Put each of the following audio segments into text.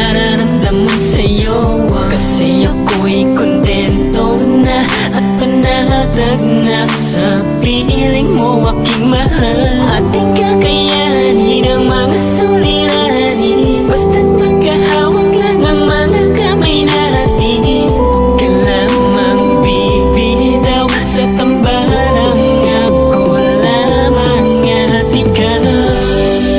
nararamdaman sa'yo. Kasi ako'y kontento na at panatag na sa piling mo aking mahal. At di kakayanin ang mga suliranin, basta't magkahawak lang ang mga kamay natin. Ka lamang bibitaw sa tambalang ako lamang at ikaw.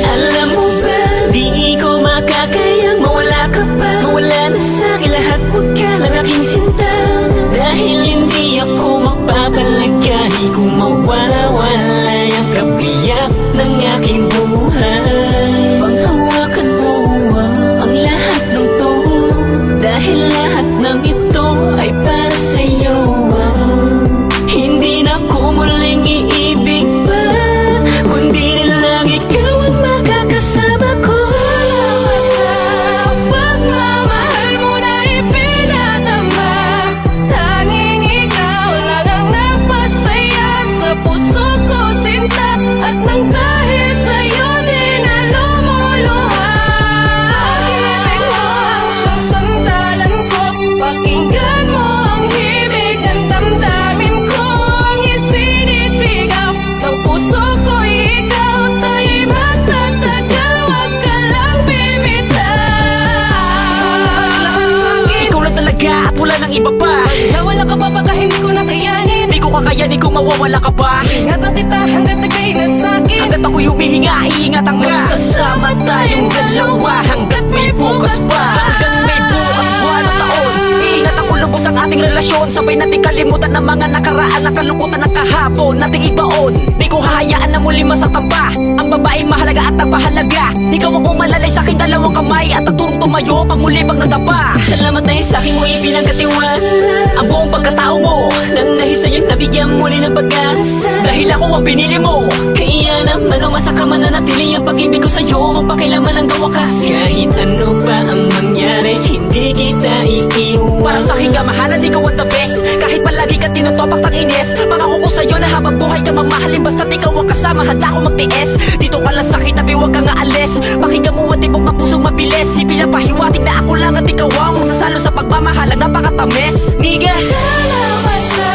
Alam mo ba, di ko makakayang mawala ka pa. Mawala na sa'kin lahat, huwag ka lang aking sinta. Dahil hindi ako magpapalagay kung mawawala ang kabiyak ng aking buhay. Panghawakan mo ang lahat ng to, dahil lahat ng ito ay para sa'yo. Hindi na ko muling iibig pa, kundi na lang ikaw ang makakasama ko. Salamat sa pagmamahal mo na ipinadama. Tanging ikaw lang ang nagpasaya sa puso ko, sinta. At nang dahil sa'yo din na lumuluha, pag-ibig mo ang siyang sandalan ko. Pakinggan mo ang himig ng damdamin ko, ang isinisigaw ng puso ko'y ikaw. Tayo'y magtatagal, wag ka lang bibitaw. Ikaw lang talaga at wala nang iba pa. Nawala ka pa baka hindi ko nakayanin. Di ko kakayanin kung mawawala ka pa. Ingatan kita hanggat nagay na sa'kin. Hanggat ako'y humihinga, iingatan ka. Magsasama tayong dalawa hanggat may bukas pa. Hanggang may bukas buwan o taon, iingatan ko lubos ang ating relasyon. Sabay nating kalimutan ng mga nakaraan, na kalungkutan ng kahapon nating ibaon. Di ko hahayaan na muli masaktan pa ang babaeng mahalaga at nagpahalaga. Ikaw ang umalalay sa aking dalawang kamay at naturong tumayo pag muli pag nadapa. Salamat dahil sa'kin mo ipinagkatiwala Ang buong pagkatao mo, nang dahil sa'yo nabigyan muli ng pag-asa. dahil ako ang pinili mo. Kaya naman umasa ka mananatili ang pag-ibig ko sa'yo, magpakailaman hanggang wakas. Kahit ano pa ang mangyari, hindi kita iiwan. Para sa aking kamahalan, ikaw ang the best. Kahit palagi ka tinutopak ng ines, pangako ko sa'yo na habang buhay ka mamahalin. Basta't ikaw ang kasama, handa ko magtiis. Dito ka lang sa kitabi, huwag kang aalis. Pakinggan mo at tibok na pusong mabilis. Ipinapahiwatig na ako lang at ikaw ang magsasalo sa pagmamahalang napakatamis. Niga, Salamat sa